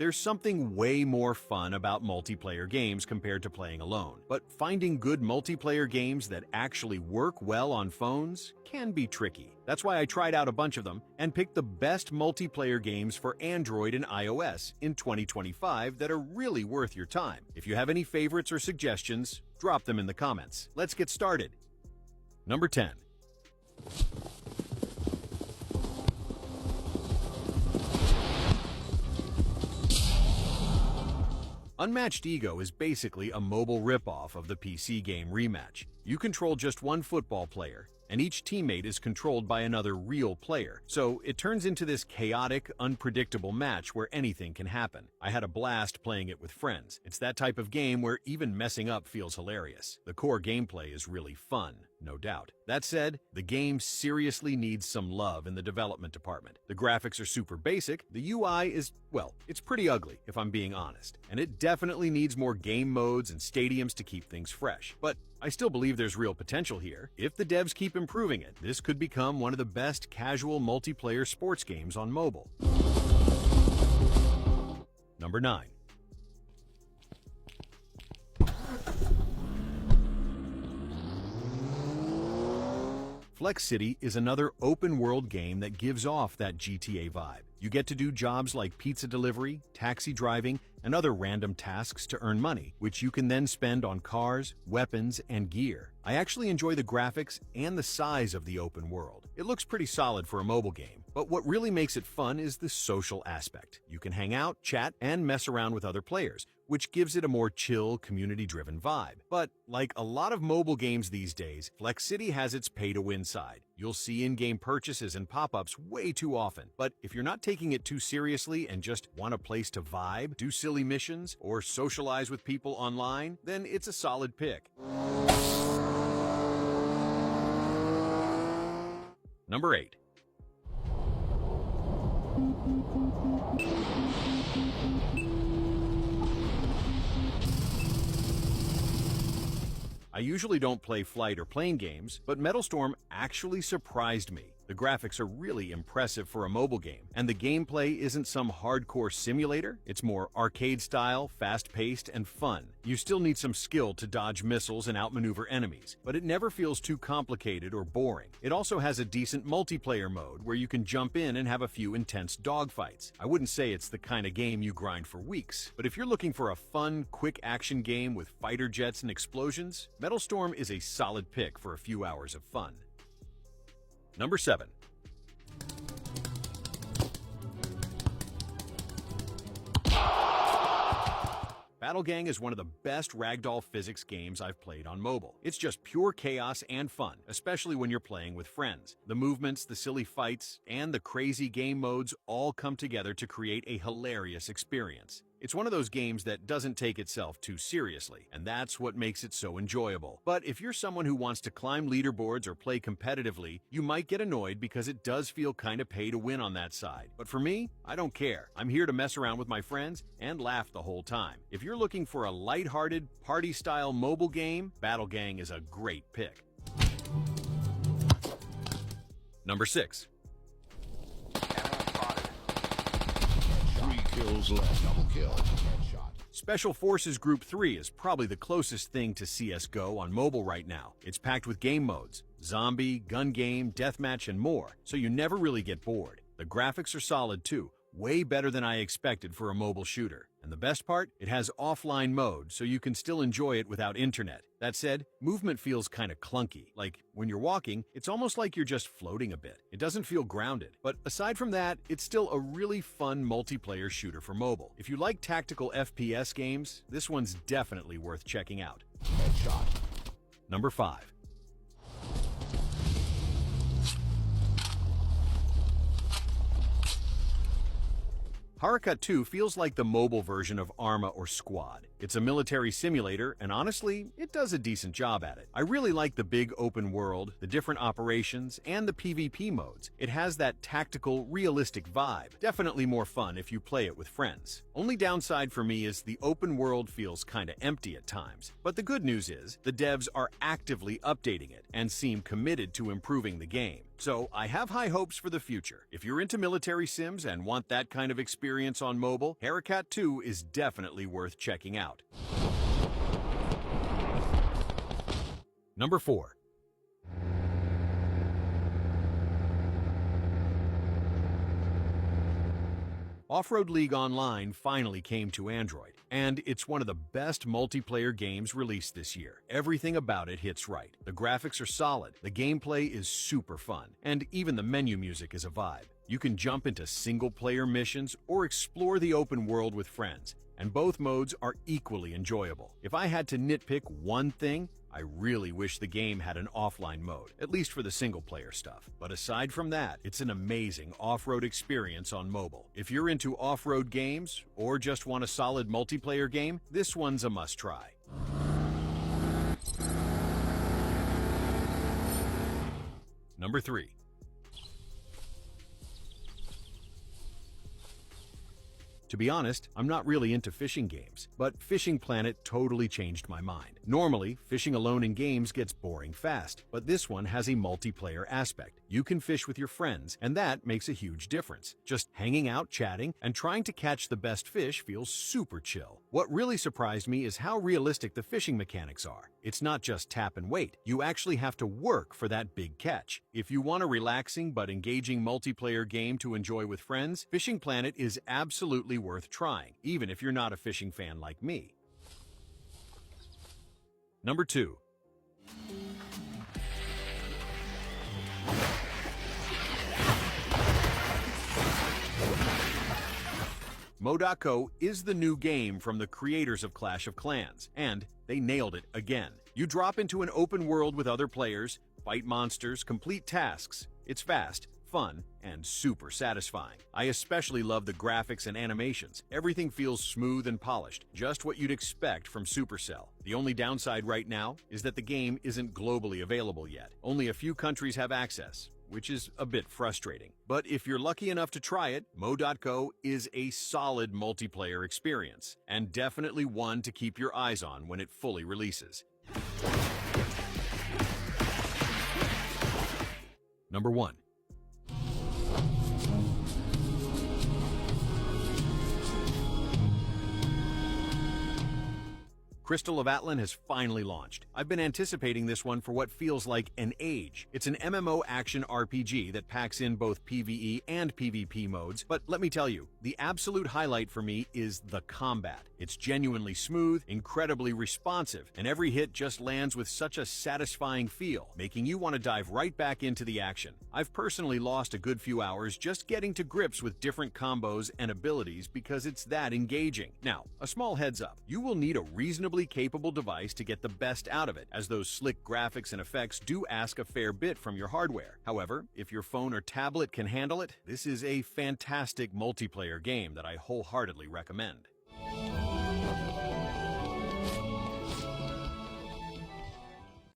There's something way more fun about multiplayer games compared to playing alone. But finding good multiplayer games that actually work well on phones can be tricky. That's why I tried out a bunch of them and picked the best multiplayer games for Android and iOS in 2025 that are really worth your time. If you have any favorites or suggestions, drop them in the comments. Let's get started. Number 10. Unmatched Ego is basically a mobile ripoff of the PC game Rematch. You control just one football player, and each teammate is controlled by another real player. So it turns into this chaotic, unpredictable match where anything can happen. I had a blast playing it with friends. It's that type of game where even messing up feels hilarious. The core gameplay is really fun, no doubt. That said, the game seriously needs some love in the development department. The graphics are super basic, the UI is, well, it's pretty ugly if I'm being honest, and it definitely needs more game modes and stadiums to keep things fresh. But I still believe there's real potential here. If the devs keep improving it, this could become one of the best casual multiplayer sports games on mobile. Number 9. Flex City is another open-world game that gives off that GTA vibe. You get to do jobs like pizza delivery, taxi driving, and other random tasks to earn money, which you can then spend on cars, weapons, and gear. I actually enjoy the graphics and the size of the open world. It looks pretty solid for a mobile game, but what really makes it fun is the social aspect. You can hang out, chat, and mess around with other players, which gives it a more chill, community-driven vibe. But like a lot of mobile games these days, Flex City has its pay-to-win side. You'll see in-game purchases and pop-ups way too often. But if you're not taking it too seriously and just want a place to vibe, do silly missions, or socialize with people online, then it's a solid pick. Number 8. I usually don't play flight or plane games, but MetalStorm actually surprised me. The graphics are really impressive for a mobile game, and the gameplay isn't some hardcore simulator. It's more arcade-style, fast-paced, and fun. You still need some skill to dodge missiles and outmaneuver enemies, but it never feels too complicated or boring. It also has a decent multiplayer mode where you can jump in and have a few intense dogfights. I wouldn't say it's the kind of game you grind for weeks, but if you're looking for a fun, quick action game with fighter jets and explosions, MetalStorm is a solid pick for a few hours of fun. Number 7. Battlegang is one of the best ragdoll physics games I've played on mobile. It's just pure chaos and fun, especially when you're playing with friends. The movements, the silly fights, and the crazy game modes all come together to create a hilarious experience. It's one of those games that doesn't take itself too seriously, and that's what makes it so enjoyable. But if you're someone who wants to climb leaderboards or play competitively, you might get annoyed because it does feel kind of pay to win on that side. But for me, I don't care. I'm here to mess around with my friends and laugh the whole time. If you're looking for a lighthearted, party-style mobile game, Battlegang is a great pick. Number 6. Kills left. Double kill. Headshot. Special Forces Group 3 is probably the closest thing to CSGO on mobile right now. It's packed with game modes, zombie, gun game, deathmatch, and more, so you never really get bored. The graphics are solid too, way better than I expected for a mobile shooter. And the best part? It has offline mode, so you can still enjoy it without internet. That said, movement feels kind of clunky. Like, when you're walking, it's almost like you're just floating a bit. It doesn't feel grounded. But aside from that, it's still a really fun multiplayer shooter for mobile. If you like tactical FPS games, this one's definitely worth checking out. Headshot. Number 5. Haruka 2 feels like the mobile version of Arma or Squad. It's a military simulator, and honestly, it does a decent job at it. I really like the big open world, the different operations, and the PvP modes. It has that tactical, realistic vibe. Definitely more fun if you play it with friends. Only downside for me is the open world feels kinda empty at times. But the good news is, the devs are actively updating it and seem committed to improving the game. So I have high hopes for the future. If you're into military sims and want that kind of experience on mobile, Harakat 2 is definitely worth checking out. Number 4. Off-Road League Online finally came to Android, and it's one of the best multiplayer games released this year. Everything about it hits right. The graphics are solid, the gameplay is super fun, and even the menu music is a vibe. You can jump into single-player missions or explore the open world with friends, and both modes are equally enjoyable. If I had to nitpick one thing, I really wish the game had an offline mode, at least for the single-player stuff. But aside from that, it's an amazing off-road experience on mobile. If you're into off-road games, or just want a solid multiplayer game, this one's a must-try. Number 3. To be honest, I'm not really into fishing games, but Fishing Planet totally changed my mind. Normally, fishing alone in games gets boring fast, but this one has a multiplayer aspect. You can fish with your friends, and that makes a huge difference. Just hanging out, chatting, and trying to catch the best fish feels super chill. What really surprised me is how realistic the fishing mechanics are. It's not just tap and wait. You actually have to work for that big catch. If you want a relaxing but engaging multiplayer game to enjoy with friends, Fishing Planet is absolutely worth trying, even if you're not a fishing fan like me. Number 2. Modako is the new game from the creators of Clash of Clans, and they nailed it again. You drop into an open world with other players, fight monsters, complete tasks. It's fast, fun, and super satisfying. I especially love the graphics and animations. Everything feels smooth and polished, just what you'd expect from Supercell. The only downside right now is that the game isn't globally available yet. Only a few countries have access, which is a bit frustrating. But if you're lucky enough to try it, Mo.co is a solid multiplayer experience, and definitely one to keep your eyes on when it fully releases. Number 1. Crystal of Atlan has finally launched. I've been anticipating this one for what feels like an age. It's an MMO action RPG that packs in both PvE and PvP modes, but let me tell you, the absolute highlight for me is the combat. It's genuinely smooth, incredibly responsive, and every hit just lands with such a satisfying feel, making you want to dive right back into the action. I've personally lost a good few hours just getting to grips with different combos and abilities because it's that engaging. Now, a small heads up, you will need a reasonably capable device to get the best out of it, as those slick graphics and effects do ask a fair bit from your hardware. However, if your phone or tablet can handle it, this is a fantastic multiplayer game that I wholeheartedly recommend.